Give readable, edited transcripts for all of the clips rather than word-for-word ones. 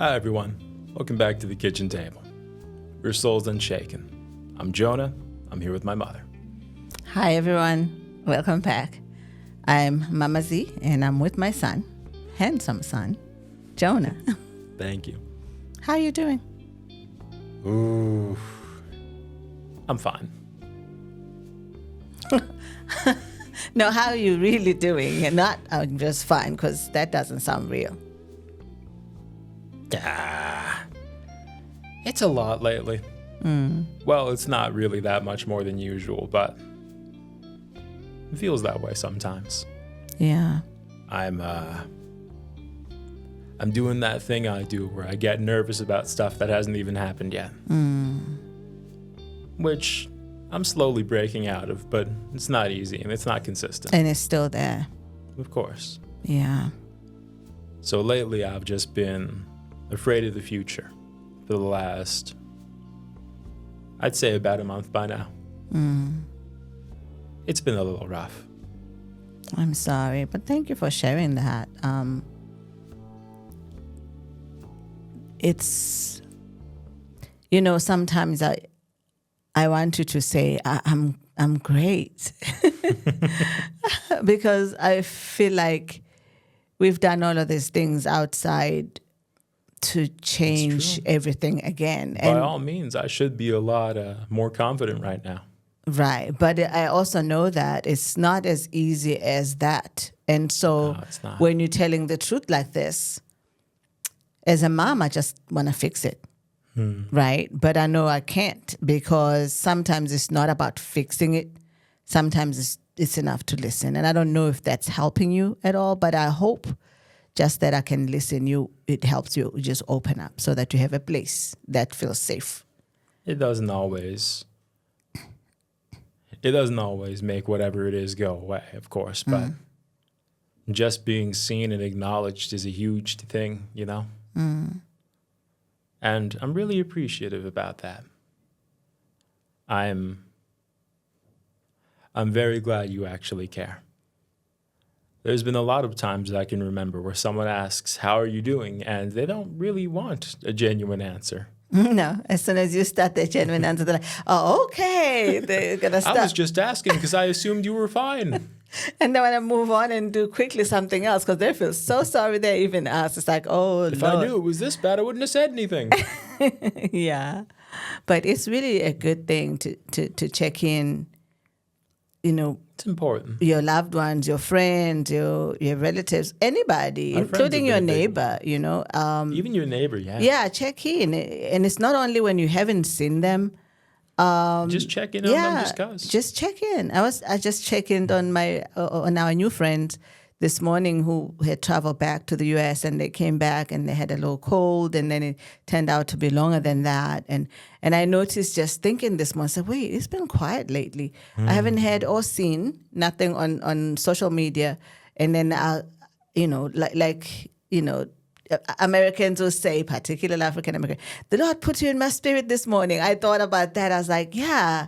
Hi, everyone. Welcome back to the kitchen table. Your soul's unshaken. I'm Jonah. I'm here with my mother. Hi, everyone. Welcome back. I'm Mama Zee, and I'm with my son, handsome son, Jonah. Thank you. How are you doing? Ooh. I'm fine. No, how are you really doing? And not, I'm just fine, because that doesn't sound real. It's a lot lately. Well, it's not really that much more than usual, but it feels that way sometimes. Yeah. I'm doing that thing I do where I get nervous about stuff that hasn't even happened yet. Which I'm slowly breaking out of, but it's not easy and it's not consistent. And it's still there. Of course. Yeah. So lately I've just been afraid of the future for the last, I'd say about a month by now. It's been a little rough. I'm sorry, but thank you for sharing that. It's, sometimes I want you to say I'm great because I feel like we've done all of these things outside to change everything again. By all means, I should be a lot more confident right now. Right. But I also know that it's not as easy as that. And so when you're telling the truth like this, as a mom, I just want to fix it. Right. But I know I can't, because sometimes it's not about fixing it. Sometimes it's enough to listen. And I don't know if that's helping you at all, but I hope just that I can listen. It helps you just open up so that you have a place that feels safe. It doesn't always make whatever it is go away, of course, but just being seen and acknowledged is a huge thing, And I'm really appreciative about that. I'm very glad you actually care. There's been a lot of times that I can remember where someone asks, "How are you doing?" and they don't really want a genuine answer. No, as soon as you start the genuine answer, they're like, "Oh, okay." They're gonna stop. I was just asking because I assumed you were fine. And they want to move on and do quickly something else because they feel so sorry they even asked. It's like, oh, if Lord. I knew it was this bad, I wouldn't have said anything. Yeah, but it's really a good thing to check in. It's important. Your loved ones, your friends, your relatives, anybody, Our including your neighbor. Even your neighbor, yeah. Yeah, check in, and it's not only when you haven't seen them. Just check in on them just 'cause. Just check in. I just checked in on on our new friends this morning who had traveled back to the U.S. and they came back and they had a little cold, and then it turned out to be longer than that. And I noticed just thinking this morning, I said, wait, it's been quiet lately. I haven't heard or seen nothing on social media. And then Americans will say, particularly African American, the Lord put you in my spirit this morning. I thought about that. I was like, yeah,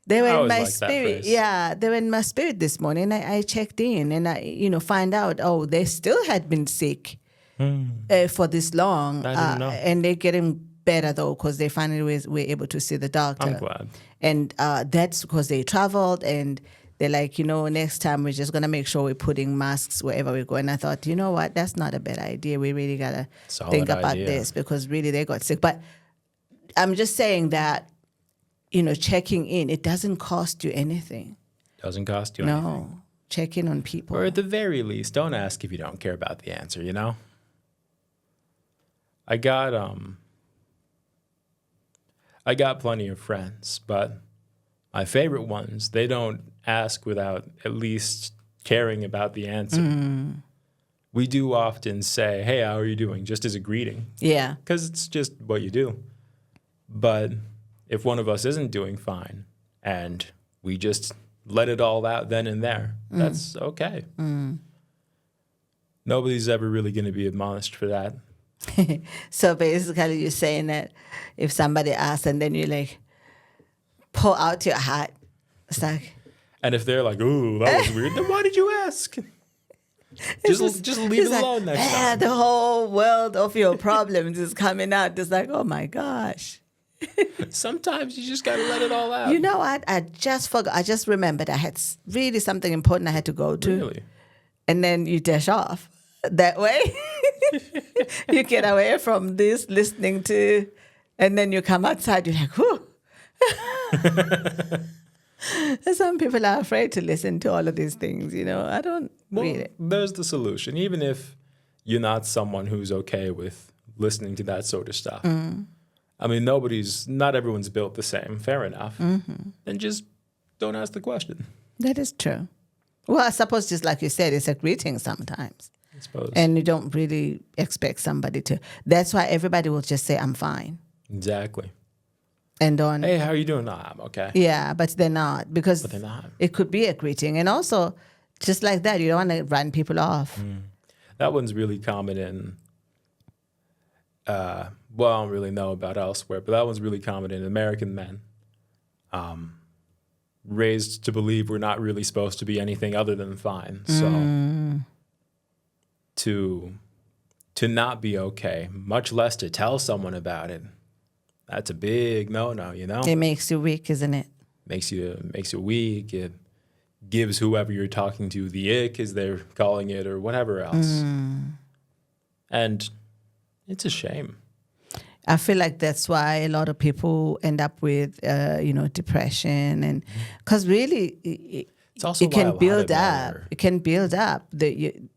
they were in my spirit. Yeah, they were in my spirit this morning. I checked in and I, find out, they still had been sick for this long. I didn't know. And they're getting better though, because they finally were able to see the doctor. I'm glad. And that's because they traveled, and they're like, next time we're just going to make sure we're putting masks wherever we go. And I thought, you know what, that's not a bad idea. We really got to think about this, because really they got sick. But I'm just saying that, checking in, it doesn't cost you anything. Doesn't cost you anything. No, check in on people. Or at the very least, don't ask if you don't care about the answer, I got plenty of friends, but my favorite ones, they don't ask without at least caring about the answer. We do often say, "Hey, how are you doing?" just as a greeting. Yeah. Because it's just what you do. But if one of us isn't doing fine and we just let it all out then and there, that's okay. Nobody's ever really going to be admonished for that. So basically you're saying that if somebody asks and then you pull out your hat, it's like, And if they're like, "Ooh, that was weird," then why did you ask? Just leave it alone next time. The whole world of your problems is coming out. It's like, oh my gosh. Sometimes you just got to let it all out. You know what? I just forgot. I just remembered I had really something important I had to go to. Really? And then you dash off. That way, you get away from this listening to, and then you come outside, you're like, whew. Some people are afraid to listen to all of these things, I don't read it. There's the solution. Even if you're not someone who's okay with listening to that sort of stuff. I mean, not everyone's built the same. Fair enough. Mm-hmm. Then just don't ask the question. That is true. Well, I suppose just like you said, it's a greeting sometimes. I suppose. And you don't really expect somebody to. That's why everybody will just say, I'm fine. Exactly. And hey, how are you doing? I'm okay. Yeah, but they're not. Because they're not. It could be a greeting. And also, just like that, you don't want to run people off. That one's really common in, I don't really know about elsewhere, but that one's really common in American men. Raised to believe we're not really supposed to be anything other than fine. So to not be okay, much less to tell someone about it, that's a big no-no, It makes you weak, isn't it? Makes you weak. It gives whoever you're talking to the ick, as they're calling it, or whatever else. And it's a shame. I feel like that's why a lot of people end up with, depression, and because really, it can build up. It can build up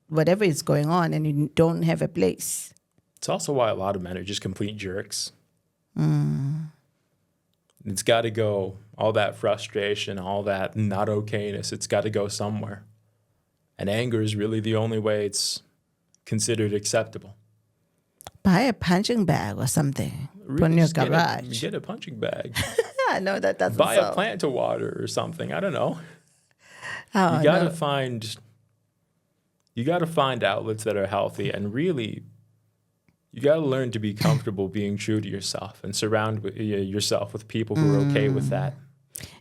whatever is going on, and you don't have a place. It's also why a lot of men are just complete jerks. It's got to go. All that frustration, all that not okayness, it's got to go somewhere. And anger is really the only way it's considered acceptable. Buy a punching bag or something. Really, put in your garage. Get a punching bag. I know that doesn't. Buy a plant to water or something. I don't know. Oh, you gotta find outlets that are healthy, and really, you gotta learn to be comfortable being true to yourself and surround yourself with people who are okay with that.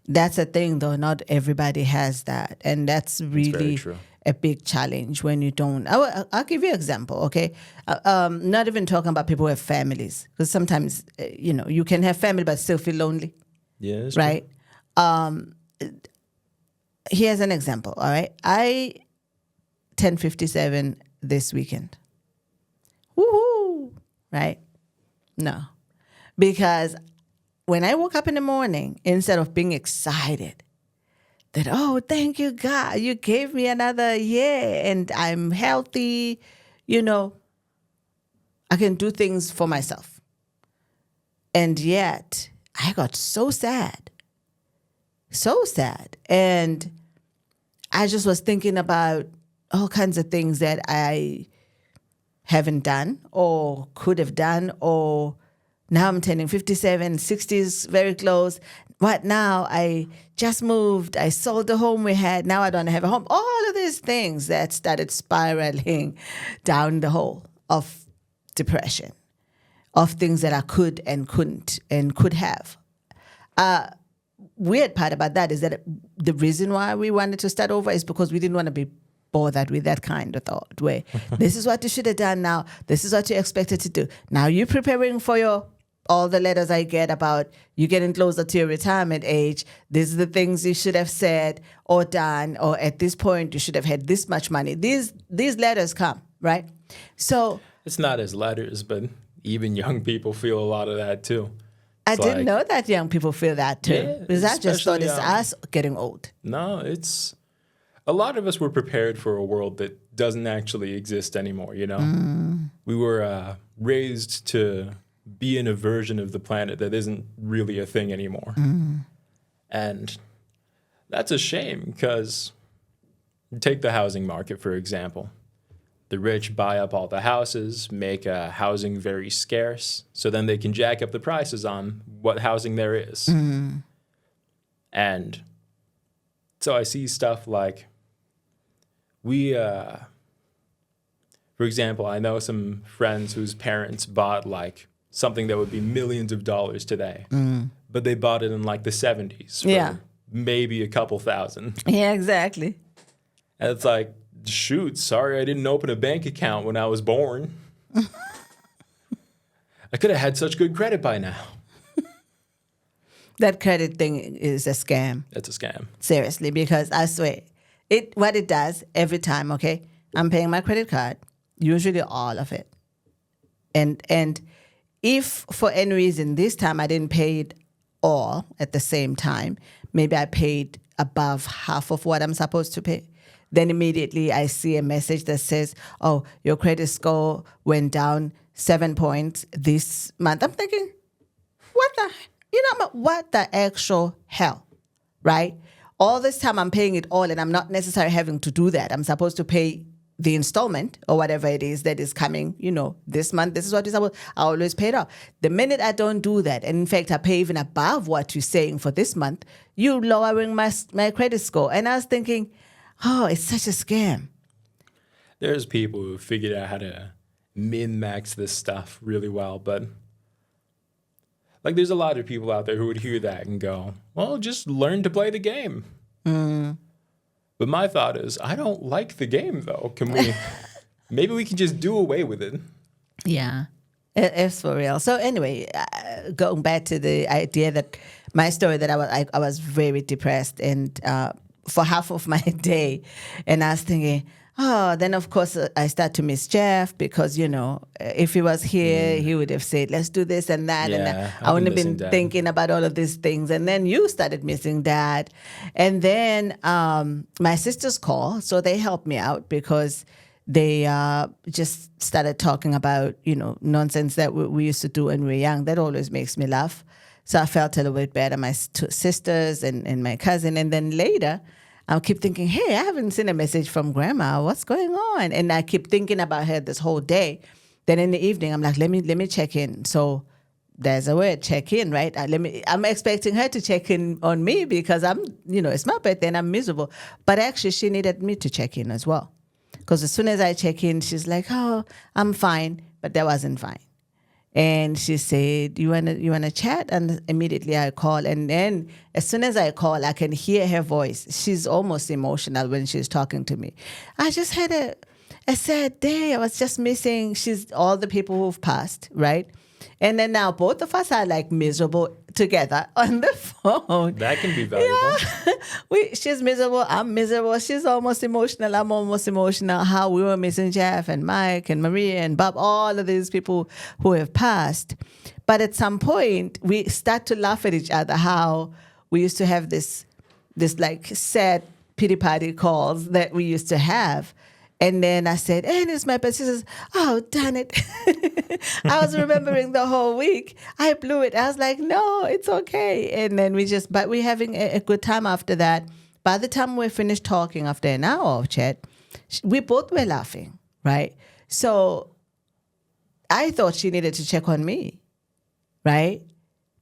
That's the thing, though. Not everybody has that, and that's really a big challenge when you don't. I'll give you an example, okay? Not even talking about people who have families, because sometimes, you can have family but still feel lonely. Yeah, right? Here's an example, all right? I turned 57 this weekend. Woohoo! Right? No. Because when I woke up in the morning, instead of being excited that, oh, thank you, God, you gave me another year and I'm healthy, I can do things for myself. And yet, I got so sad. So sad. And I just was thinking about all kinds of things that I haven't done or could have done, or now I'm turning 57, 60 is very close. What now? I just moved. I sold the home we had. Now I don't have a home. All of these things that started spiraling down the hole of depression, of things that I could and couldn't and could have. Weird part about that is that the reason why we wanted to start over is because we didn't want to be bothered with that kind of thought where this is what you should have done now. This is what you're expected to do. Now you're preparing for all the letters I get about you getting closer to your retirement age. These are the things you should have said or done, or at this point you should have had this much money. These letters come, right? So it's not as letters, but even young people feel a lot of that too. I didn't know that young people feel that too. Yeah, because I just thought it's us getting old. No, it's a lot of us were prepared for a world that doesn't actually exist anymore, We were raised to be in a version of the planet that isn't really a thing anymore. And that's a shame, because take the housing market, for example. The rich buy up all the houses, make housing very scarce, so then they can jack up the prices on what housing there is. And so I see stuff like for example, I know some friends whose parents bought like something that would be millions of dollars today, but they bought it in like the 70s for maybe a couple thousand. Yeah, exactly. And it's like, shoot, sorry I didn't open a bank account when I was born. I could have had such good credit by now. That credit thing is a scam. That's a scam. Seriously, because I swear, what it does every time, okay, I'm paying my credit card, usually all of it. And if for any reason this time I didn't pay it all at the same time, maybe I paid above half of what I'm supposed to pay, then immediately I see a message that says, oh, your credit score went down 7 points this month. I'm thinking, what the actual hell, right? All this time I'm paying it all and I'm not necessarily having to do that. I'm supposed to pay the installment or whatever it is that is coming, this month, this is what is supposed. I always pay it off. The minute I don't do that, and in fact I pay even above what you're saying for this month, you're lowering my credit score. And I was thinking, oh, it's such a scam. There's people who figured out how to min-max this stuff really well, but there's a lot of people out there who would hear that and go, well, just learn to play the game. But my thought is, I don't like the game, though. Maybe we can just do away with it. Yeah, it's for real. So anyway, going back to the idea that my story that I was very depressed and for half of my day. And I was thinking, then of course I start to miss Jeff because, if he was here, he would have said, let's do this and that. Yeah, and I wouldn't have been thinking about all of these things. And then you started missing Dad. And then my sisters call. So they helped me out because they just started talking about, nonsense that we used to do when we were young. That always makes me laugh. So I felt a little bit better, my two sisters and my cousin. And then later, I keep thinking, hey, I haven't seen a message from Grandma. What's going on? And I keep thinking about her this whole day. Then in the evening, I'm like, let me check in. So there's a word, check in, right? I'm expecting her to check in on me because it's my birthday and I'm miserable. But actually, she needed me to check in as well. Because as soon as I check in, she's like, oh, I'm fine. But that wasn't fine. And she said, you wanna chat? And immediately I call. And then as soon as I call, I can hear her voice. She's almost emotional when she's talking to me. I just had a sad day. I was just missing all the people who've passed, right? And then now both of us are like miserable together on the phone. That can be valuable. Yeah. She's miserable. I'm miserable. She's almost emotional. I'm almost emotional. How we were missing Jeff and Mike and Maria and Bob, all of these people who have passed. But at some point, we start to laugh at each other, how we used to have this like sad pity party calls that we used to have. And then I said, and it's my birthday. She says, oh, darn it. I was remembering the whole week. I blew it. I was like, no, it's okay. And then but we're having a good time after that. By the time we finished talking after an hour of chat, we both were laughing, right? So I thought she needed to check on me, right?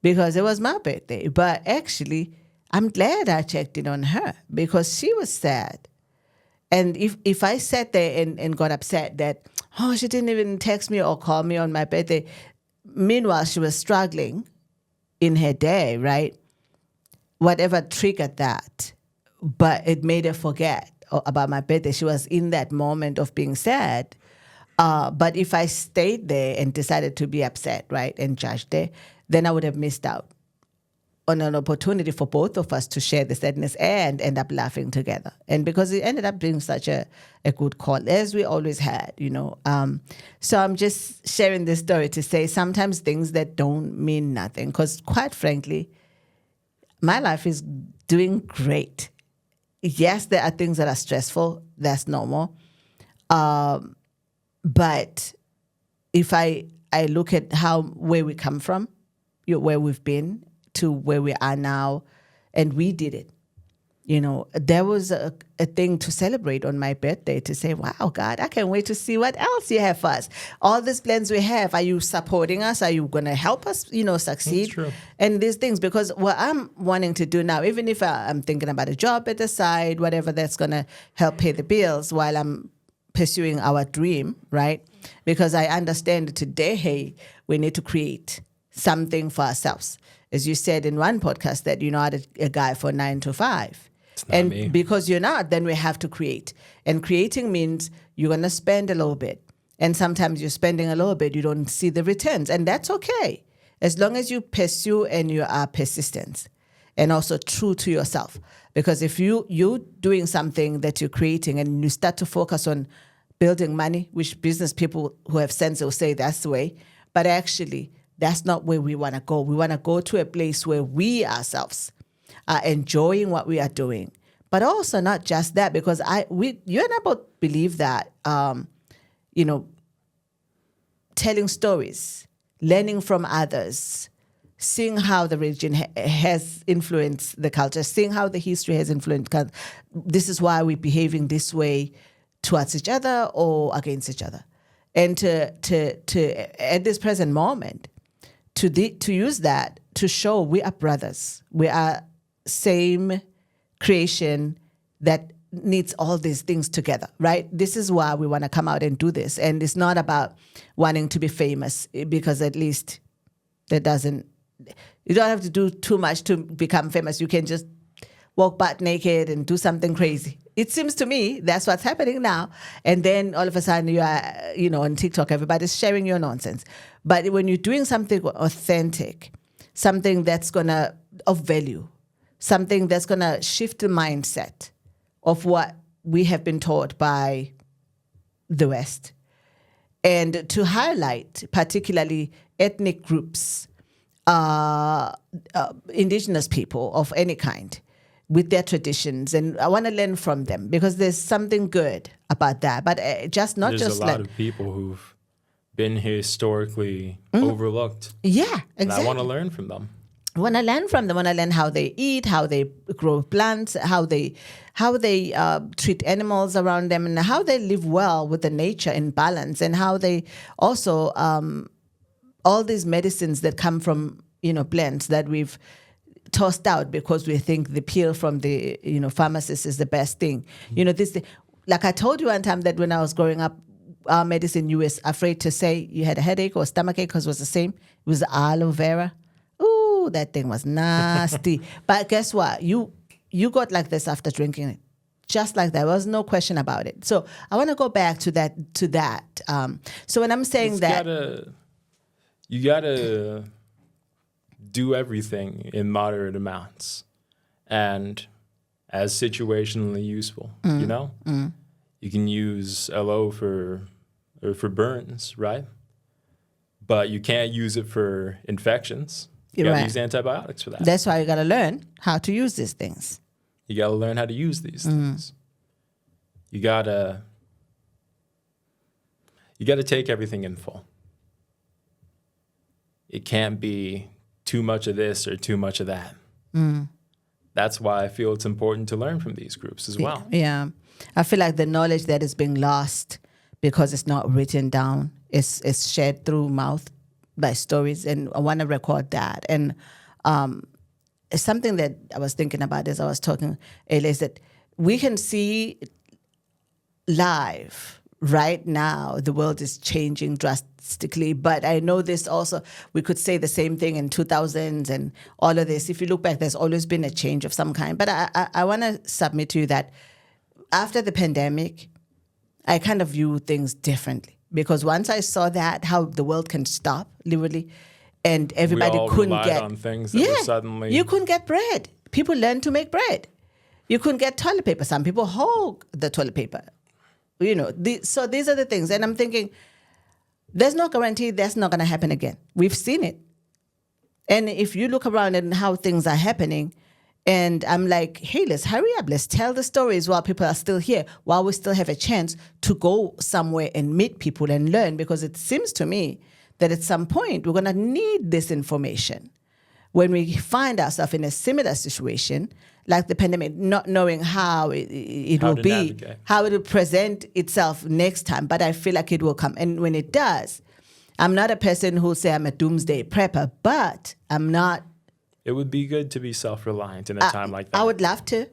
Because it was my birthday. But actually, I'm glad I checked in on her because she was sad. And if I sat there and got upset that, oh, she didn't even text me or call me on my birthday, meanwhile, she was struggling in her day, right? Whatever triggered that, but it made her forget about my birthday. She was in that moment of being sad. But if I stayed there and decided to be upset, right, and judged her, then I would have missed out on an opportunity for both of us to share the sadness and end up laughing together. And because it ended up being such a good call, as we always had, So I'm just sharing this story to say sometimes things that don't mean nothing, because quite frankly, my life is doing great. Yes, there are things that are stressful. That's normal. But if I look at where we come from, where we've been, to where we are now, and we did it. There was a thing to celebrate on my birthday to say, wow, God, I can't wait to see what else you have for us. All these plans we have, are you supporting us? Are you going to help us, succeed? That's true. And these things, because what I'm wanting to do now, even if I'm thinking about a job at the side, whatever that's going to help pay the bills while I'm pursuing our dream, right? Because I understand today, hey, we need to create something for ourselves. As you said in one podcast that you're not a guy for 9 to 5. It's not and me. because you're not, then we have to create. And creating means you're going to spend a little bit. And sometimes you're spending a little bit, you don't see the returns. And that's okay. As long as you pursue and you are persistent and also true to yourself. Because if you're doing something that you're creating and you start to focus on building money, which business people who have sense will say that's the way, but actually that's not where we want to go. We want to go to a place where we ourselves are enjoying what we are doing. But also not just that, because you and I both believe that, telling stories, learning from others, seeing how the religion has influenced the culture, seeing how the history has influenced culture. This is why we're behaving this way towards each other or against each other. And to at this present moment, to use that to show we are brothers. We are same creation that needs all these things together, right? This is why we want to come out and do this. And it's not about wanting to be famous, because at least you don't have to do too much to become famous. You can just walk butt naked and do something crazy. It seems to me that's what's happening now. And then all of a sudden you are, on TikTok, everybody's sharing your nonsense. But when you're doing something authentic, something that's of value, something that's going to shift the mindset of what we have been taught by the West, and to highlight particularly ethnic groups, indigenous people of any kind, with their traditions, and I want to learn from them because there's something good about that. But there's a lot of people who've been historically overlooked. Yeah, exactly. And I want to learn from them. I want to learn from them. I want to learn how they eat, how they grow plants, how they treat animals around them, and how they live well with the nature in balance, and how they also all these medicines that come from plants that we've tossed out because we think the peel from the pharmacist is the best thing. Like I told you one time that when I was growing up, our medicine, you was afraid to say you had a headache or stomachache because it was the same. It was aloe vera. Ooh, that thing was nasty. But guess what? You got like this after drinking it. Just like that. There was no question about it. So I want to go back to that. So when I'm saying you gotta do everything in moderate amounts and as situationally useful. You can use aloe for burns, right? But you can't use it for infections. You gotta use antibiotics for that. That's why you gotta learn how to use these things. You gotta learn how to use these things. You gotta take everything in full. It can't be too much of this or too much of that. That's why I feel it's important to learn from these groups as well. Yeah. I feel like the knowledge that is being lost because it's not written down is shared through mouth by stories, and I want to record that. And it's something that I was thinking about as I was talking earlier, is that we can see live right now the world is changing drastically, but I know this also, we could say the same thing in 2000s and all of this. If you look back, there's always been a change of some kind. But I want to submit to you that after the pandemic, I kind of view things differently, because once I saw that, how the world can stop, literally, and everybody couldn't get on things that were suddenly... You couldn't get bread. People learned to make bread. You couldn't get toilet paper. Some people hog the toilet paper. So these are the things. And I'm thinking, there's no guarantee that's not going to happen again. We've seen it. And if you look around and how things are happening, and I'm like, hey, let's hurry up. Let's tell the stories while people are still here, while we still have a chance to go somewhere and meet people and learn, because it seems to me that at some point we're going to need this information when we find ourselves in a similar situation like the pandemic, not knowing how it will be, navigate. How it will present itself next time. But I feel like it will come. And when it does, I'm not a person who say I'm a doomsday prepper, but I'm not. It would be good to be self-reliant in a time like that. I would love to.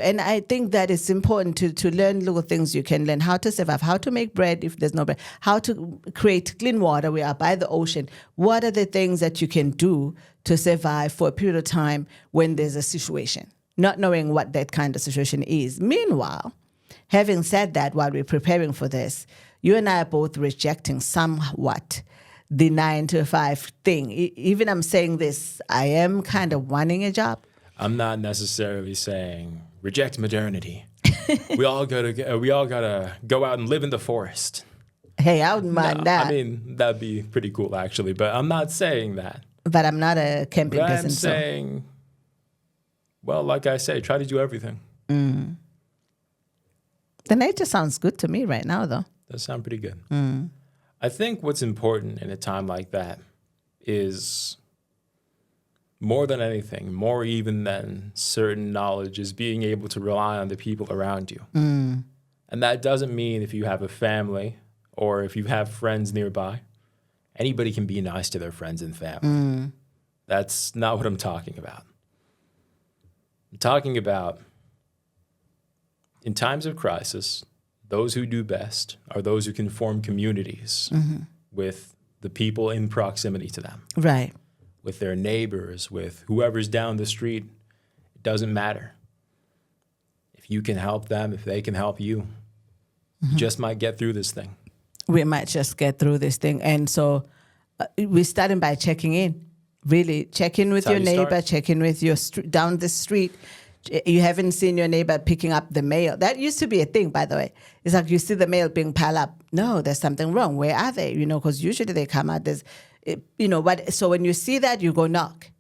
And I think that it's important to learn little things you can learn: how to survive, how to make bread if there's no bread, how to create clean water. We are by the ocean. What are the things that you can do to survive for a period of time when there's a situation? not knowing what that kind of situation is. Meanwhile, having said that, while we're preparing for this, you and I are both rejecting somewhat the 9 to 5 thing. Even I'm saying this, I am kind of wanting a job. I'm not necessarily saying reject modernity. we all gotta go out and live in the forest. Hey, I wouldn't mind that. I mean, that'd be pretty cool, actually. But I'm not saying that. But I'm not a camping person. I'm saying, well, like I say, try to do everything. The nature sounds good to me right now, though. Does sound pretty good. I think what's important in a time like that is, more than anything, more even than certain knowledge, is being able to rely on the people around you. And that doesn't mean if you have a family or if you have friends nearby, anybody can be nice to their friends and family. That's not what I'm talking about. I'm talking about, in times of crisis, those who do best are those who can form communities with the people in proximity to them. Right. With their neighbors, with whoever's down the street. It doesn't matter. If you can help them, if they can help you, you just might get through this thing. We might just get through this thing. And so we're starting by checking in. Really, check in with your neighbor, check in with your down the street. You haven't seen your neighbor picking up the mail. That used to be a thing, by the way. It's like you see the mail being piled up. No, there's something wrong. Where are they? Because usually they come out. So when you see that, you go knock.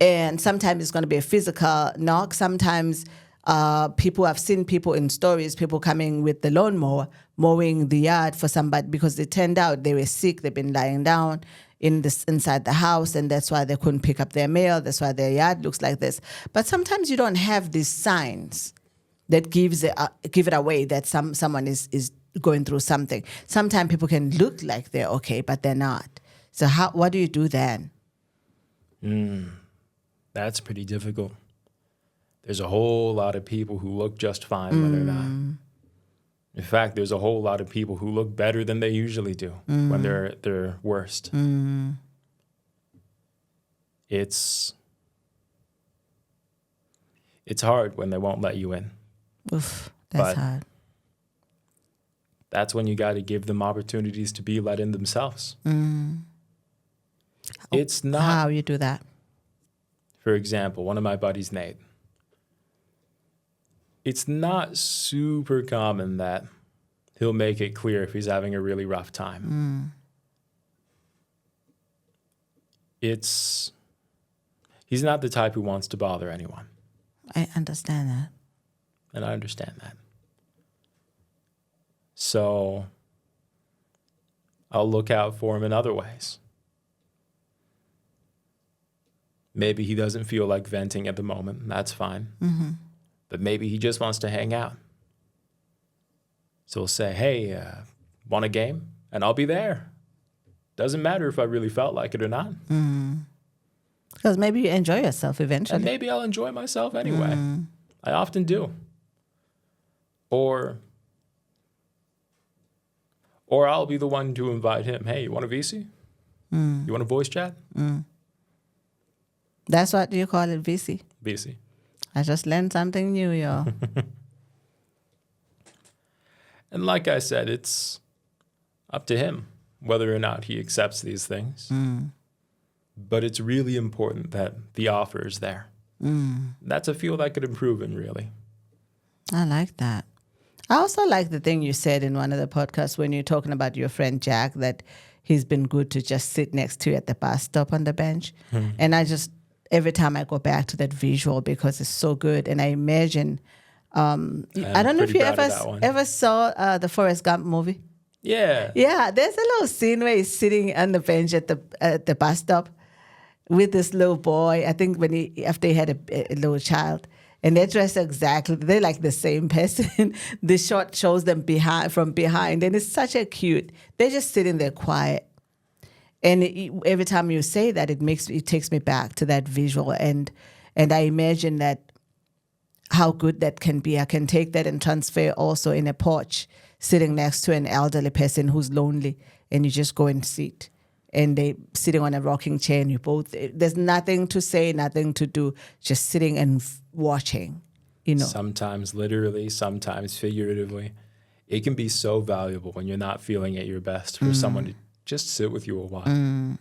And sometimes it's going to be a physical knock. Sometimes I've seen people in stories, people coming with the lawnmower, mowing the yard for somebody because it turned out they were sick. They've been lying down inside the house, and that's why they couldn't pick up their mail. That's why their yard looks like this. But sometimes you don't have these signs that give it away that someone is going through something. Sometimes people can look like they're okay, but they're not. So what do you do then? That's pretty difficult. There's a whole lot of people who look just fine when they're not. In fact, there's a whole lot of people who look better than they usually do when they're at their worst. It's hard when they won't let you in. Oof, that's hard. That's when you got to give them opportunities to be let in themselves. It's not... How you do that? For example, one of my buddies, Nate, it's not super common that he'll make it clear if he's having a really rough time. He's not the type who wants to bother anyone. I understand that. And I understand that. So I'll look out for him in other ways. Maybe he doesn't feel like venting at the moment. That's fine. But maybe he just wants to hang out. So we'll say, hey, want a game? And I'll be there. Doesn't matter if I really felt like it or not. Because maybe you enjoy yourself eventually. And maybe I'll enjoy myself anyway. I often do. Or I'll be the one to invite him. Hey, you want a VC? You want a voice chat? That's what you call it, VC? VC. I just learned something new, y'all. And like I said, it's up to him whether or not he accepts these things. But it's really important that the offer is there. That's a field I could improve in, really. I like that. I also like the thing you said in one of the podcasts when you're talking about your friend Jack, that he's been good to just sit next to you at the bus stop on the bench. And every time I go back to that visual because it's so good. And I imagine, I don't know if you ever saw the Forrest Gump movie. Yeah. Yeah, there's a little scene where he's sitting on the bench at the bus stop with this little boy, I think after he had a little child. And they're dressed exactly, they're like the same person. The shot shows them from behind. And it's such a cute, they're just sitting there quiet. And every time you say that, it takes me back to that visual. And I imagine that how good that can be. I can take that and transfer also in a porch, sitting next to an elderly person who's lonely, and you just go and sit and they sitting on a rocking chair, and you both, there's nothing to say, nothing to do, just sitting and watching, you know. Sometimes literally, sometimes figuratively. It can be so valuable when you're not feeling at your best for someone to just sit with you a while.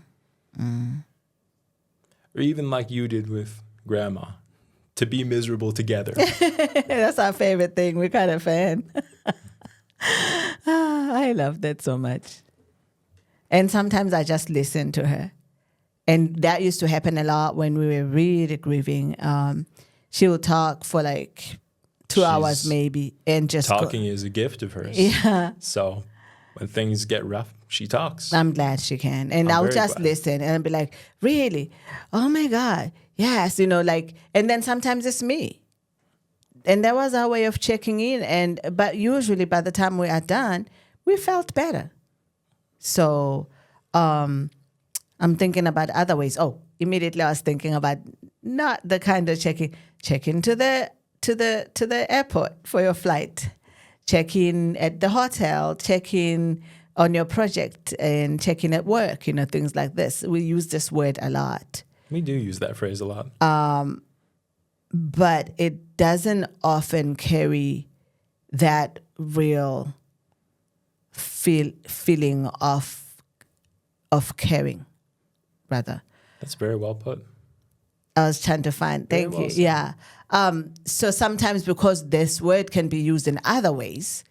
Or even like you did with Grandma, to be miserable together. That's our favorite thing. We're kind of fan. I love that so much. And sometimes I just listen to her. And that used to happen a lot when we were really grieving. She would talk for like 2 hours maybe, and just talking is a gift of hers. Yeah. So when things get rough, she talks. I'm glad she can. And I would just listen and be like, really? Oh my God. Yes. You know, like, and then sometimes it's me. And that was our way of checking in. But usually by the time we are done, we felt better. So I'm thinking about other ways. Oh, immediately I was thinking about not the kind of check in to the airport for your flight, check in at the hotel, check in on your project, and check in at work, you know, things like this. We use this word a lot. We do use that phrase a lot. But it doesn't often carry that real feeling of caring, rather. That's very well put. I was trying to find. Thank you. Yeah. So sometimes because this word can be used in other ways,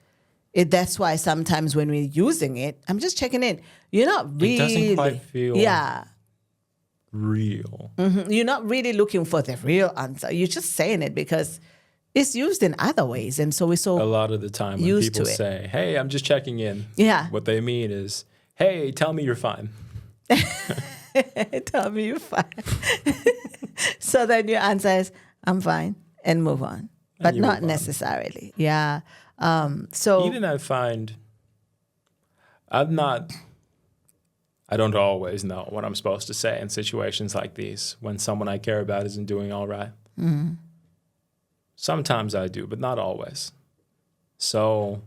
that's why sometimes when we're using it, I'm just checking in. You're not really. It doesn't quite feel real. Mm-hmm. You're not really looking for the real answer. You're just saying it because it's used in other ways, and so we're so a lot of the time when people say, "Hey, I'm just checking in," what they mean is, "Hey, tell me you're fine." Tell me you're fine. So then your answer is, "I'm fine," and move on, but not necessarily. Yeah. So even I find I don't always know what I'm supposed to say in situations like these when someone I care about isn't doing all right. Mm-hmm. Sometimes I do, but not always. So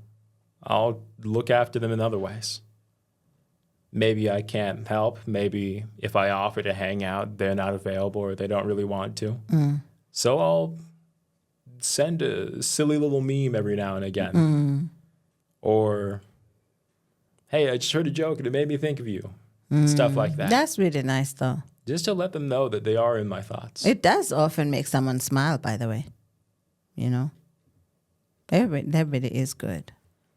I'll look after them in other ways. Maybe I can't help. Maybe if I offer to hang out, they're not available or they don't really want to. So I'll send a silly little meme every now and again. Or, hey, I just heard a joke and it made me think of you. Stuff like that. That's really nice, though. Just to let them know that they are in my thoughts. It does often make someone smile, by the way. You know? That really is good.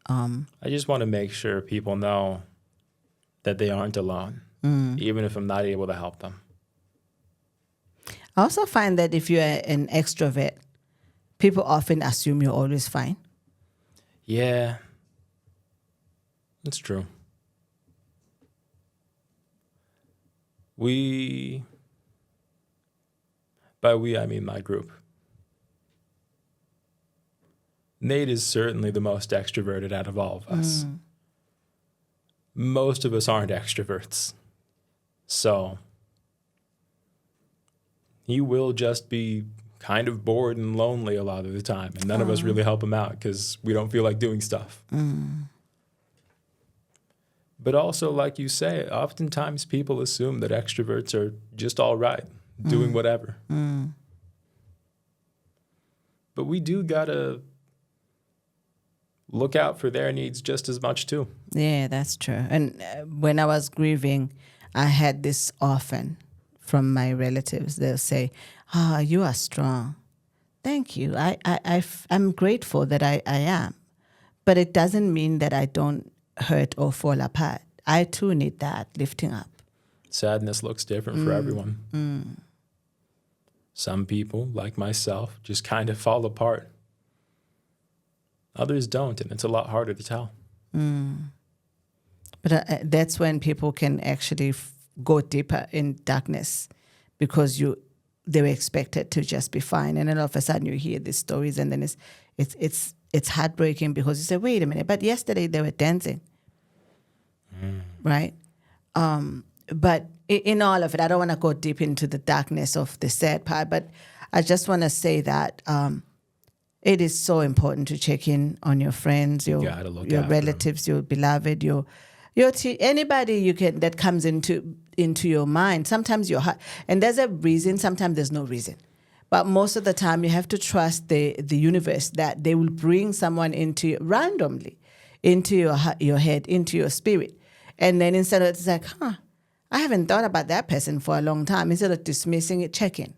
I just want to make sure people know that they aren't alone, even if I'm not able to help them. I also find that if you're an extrovert, people often assume you're always fine. Yeah, that's true. By we, I mean my group. Nate is certainly the most extroverted out of all of us. Most of us aren't extroverts. So he will just be kind of bored and lonely a lot of the time. And none of us really help him out because we don't feel like doing stuff. But also, like you say, oftentimes people assume that extroverts are just all right, doing whatever. But we do gotta look out for their needs just as much too. Yeah, that's true. And when I was grieving, I had this often from my relatives. They'll say, you are strong. Thank you. I'm grateful that I am. But it doesn't mean that I don't hurt or fall apart. I too need that lifting up. Sadness looks different for everyone. Some people, like myself, just kind of fall apart. Others don't, and it's a lot harder to tell. But that's when people can actually go deeper in darkness because they were expected to just be fine, and then all of a sudden you hear these stories, and then it's heartbreaking because you say, wait a minute, but yesterday they were dancing, right? But in all of it, I don't want to go deep into the darkness of the sad part, but I just want to say that it is so important to check in on your friends, your relatives, your beloved, your Anybody you can that comes into your mind. Sometimes your heart, and there's a reason. Sometimes there's no reason, but most of the time you have to trust the universe that they will bring someone randomly into your head, into your spirit, and then instead of it's like, I haven't thought about that person for a long time. Instead of dismissing it, check in.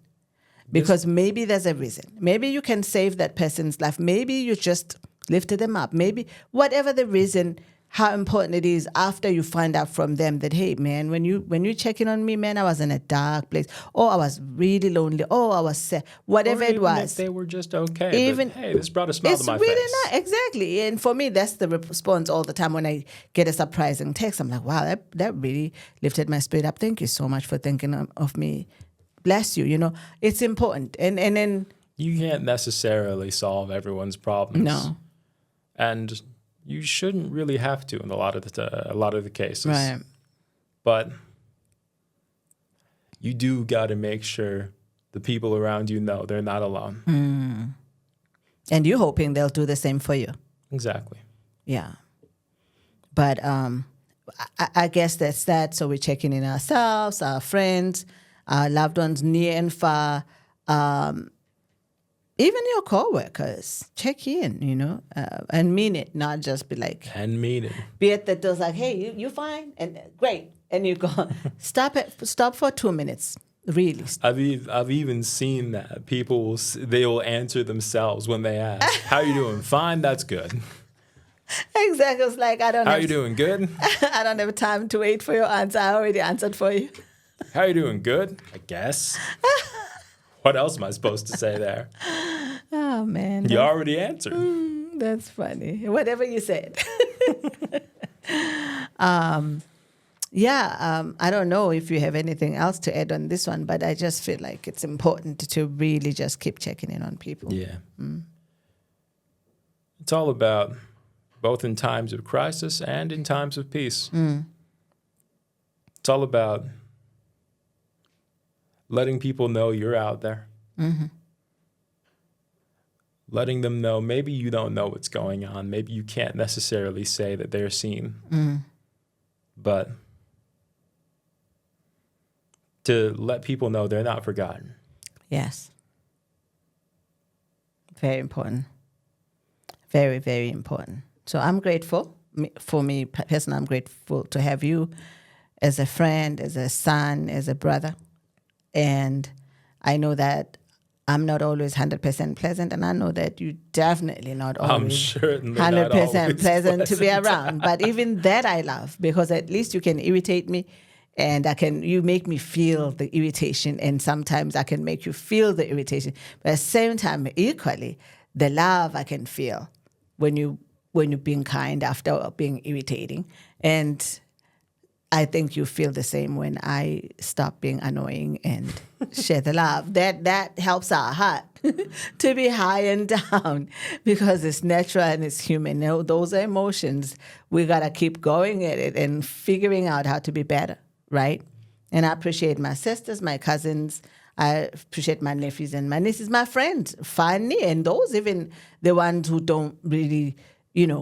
Because maybe there's a reason. Maybe you can save that person's life. Maybe you just lifted them up. Maybe whatever the reason, how important it is after you find out from them that, hey, man, when you check in on me, man, I was in a dark place. Or I was really lonely. Or I was sad. Whatever it was. If they were just okay. But, hey, this brought a smile to my face. It's really not. Exactly. And for me, that's the response all the time when I get a surprising text. I'm like, wow, that really lifted my spirit up. Thank you so much for thinking of me. Bless you. It's important. And then you can't necessarily solve everyone's problems. No. And you shouldn't really have to in a lot of the cases. Right. But you do got to make sure the people around you know they're not alone. Mm. And you're hoping they'll do the same for you. Exactly. Yeah. But I guess that's that. So we're checking in ourselves, our friends, our loved ones near and far, even your coworkers. Check in, and mean it, not just be like. And mean it. Be at the door like, hey, you fine? And great. And you go, stop for 2 minutes. Really. I've even seen that people they will answer themselves when they ask, "How you doing?" "Fine, that's good." Exactly. It's like How you doing? Good. I don't have time to wait for your answer. I already answered for you. How you doing? Good, I guess. What else am I supposed to say there? Oh man. You already answered. That's funny. Whatever you said. I don't know if you have anything else to add on this one, but I just feel like it's important to really just keep checking in on people. Yeah. It's all about both in times of crisis and in times of peace. It's all about letting people know you're out there. Mm-hmm. Letting them know maybe you don't know what's going on. Maybe you can't necessarily say that they're seen. But to let people know they're not forgotten. Yes. Very important. Very, very important. So I'm grateful. For me personally, I'm grateful to have you as a friend, as a son, as a brother. And I know that I'm not always 100% pleasant, and I know that you definitely not always 100% pleasant to be around. But even that I love, because at least you can irritate me, and you make me feel the irritation, and sometimes I can make you feel the irritation. But at the same time, equally, the love I can feel when you're being kind after being irritating. And I think you feel the same when I stop being annoying and share the love. That helps our heart to be high and down, because it's natural and it's human. Those are emotions. We got to keep going at it and figuring out how to be better, right? And I appreciate my sisters, my cousins. I appreciate my nephews and my nieces, my friends, finally, and those even the ones who don't really,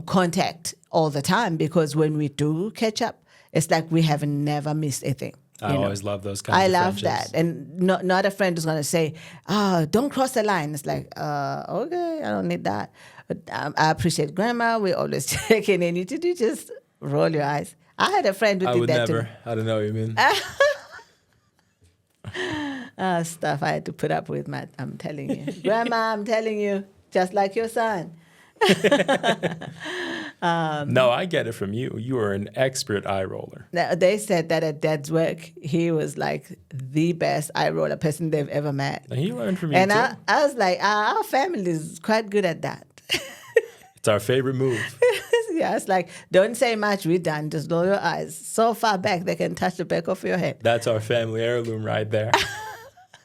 contact all the time, because when we do catch up, it's like we have never missed a thing. I always love those kinds of friendships. I love friendships. that. And not a friend who's going to say, don't cross the line. It's like, okay, I don't need that. But I appreciate Grandma. We always checking in. You just roll your eyes. I had a friend who did that too. I don't know what you mean. Stuff I had to put up with, Matt. I'm telling you. Grandma, I'm telling you, just like your son. No, I get it from you. You are an expert eye roller. They said that at Dad's work, he was like the best eye roller person they've ever met. And he learned from you and too. I was like, our family is quite good at that. It's our favorite move. Yeah, it's like, don't say much, we're done. Just roll your eyes so far back they can touch the back of your head. That's our family heirloom right there.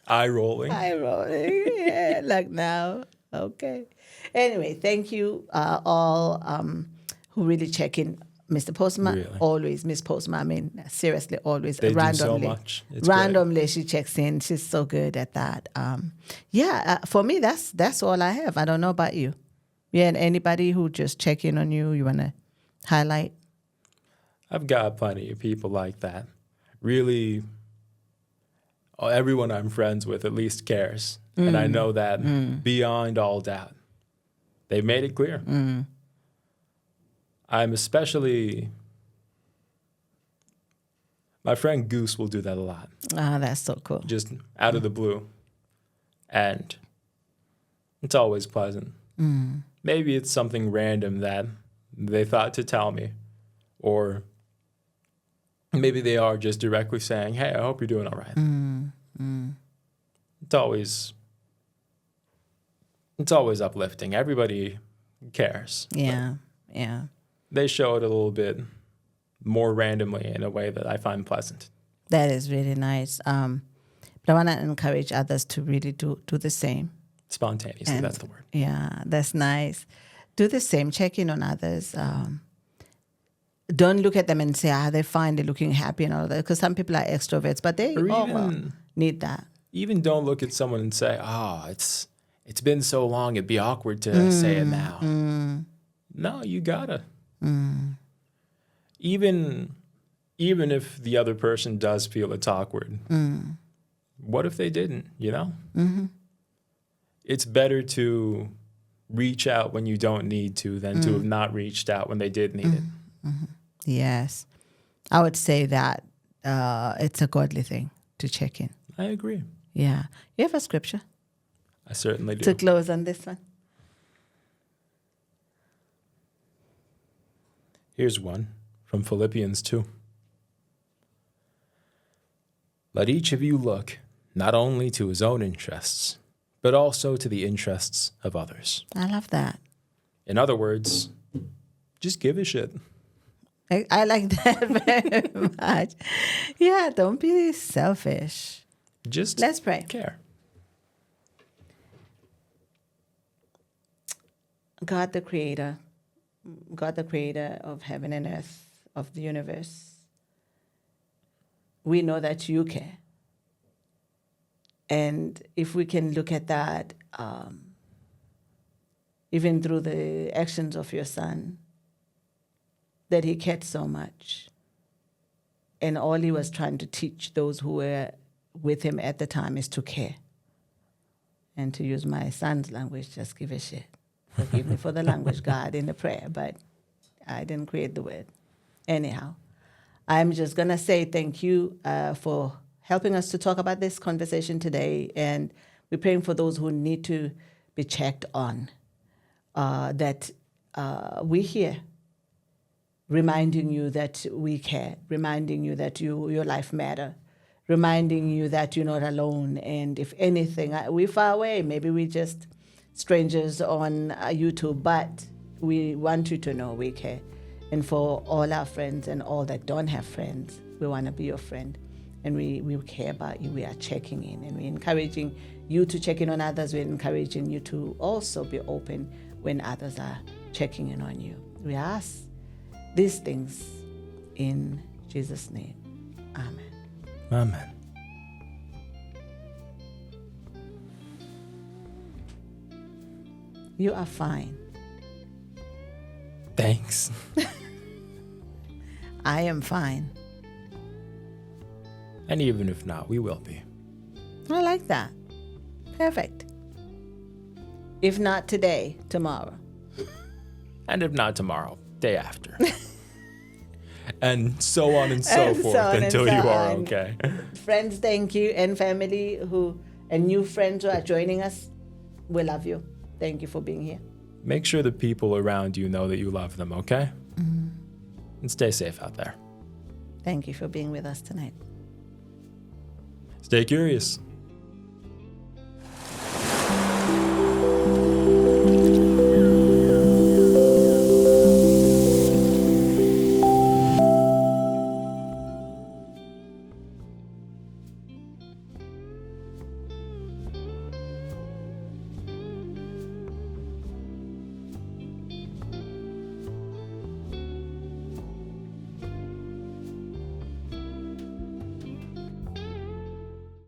Eye rolling. Eye rolling, yeah, like now. Okay. Anyway, thank you all who really check in. Mr. Postma, Really? Always. Miss Postma, I mean, seriously, always. They randomly. do so much. It's randomly, great. she checks in. She's so good at that. For me, that's all I have. I don't know about you. Yeah, and anybody who just check in on you, you want to highlight? I've got plenty of people like that. Really, everyone I'm friends with at least cares. And I know that beyond all doubt. They've made it clear. I'm especially... My friend Goose will do that a lot. Oh, that's so cool. Just out of the blue. And it's always pleasant. Maybe it's something random that they thought to tell me. Or maybe they are just directly saying, hey, I hope you're doing all right. It's always uplifting. Everybody cares. Yeah. They show it a little bit more randomly in a way that I find pleasant. That is really nice. But I want to encourage others to really do the same. Spontaneously, that's the word. Yeah, that's nice. Do the same. Check in on others. Don't look at them and say, they're fine, they're looking happy and all that. Because some people are extroverts, but they need that. Even don't look at someone and say, it's been so long, it'd be awkward to say it now. No, you gotta. Even if the other person does feel it's awkward, what if they didn't, you know? It's better to reach out when you don't need to than to have not reached out when they did need it. Yes. I would say that it's a godly thing to check in. I agree. Yeah. You have a scripture? I certainly do. To close on this one. Here's one from Philippians 2. Let each of you look not only to his own interests, but also to the interests of others. I love that. In other words, just give a shit. I like that very much. Yeah, don't be selfish. Just let's pray. Care. God the Creator of heaven and earth, of the universe, we know that you care. And if we can look at that, even through the actions of your Son, that he cared so much. And all he was trying to teach those who were with him at the time is to care. And to use my son's language, just give a shit. Forgive me for the language, God, in the prayer, but I didn't create the word. Anyhow, I'm just going to say thank you for helping us to talk about this conversation today. And we're praying for those who need to be checked on, that we're here, reminding you that we care, reminding you that your life matters, reminding you that you're not alone. And if anything, we're far away. Maybe we're just strangers on YouTube, but we want you to know we care. And for all our friends and all that don't have friends, we want to be your friend. And we care about you. We are checking in, and we're encouraging you to check in on others. We're encouraging you to also be open when others are checking in on you. We ask these things in Jesus' name. Amen. Amen. You are fine. Thanks. I am fine. And even if not, we will be. I like that. Perfect. If not today, tomorrow. And if not tomorrow, day after. And so on and so forth until you are okay. Friends, thank you. And family and new friends who are joining us, we love you. Thank you for being here. Make sure the people around you know that you love them, okay? Mm-hmm. And stay safe out there. Thank you for being with us tonight. Stay curious.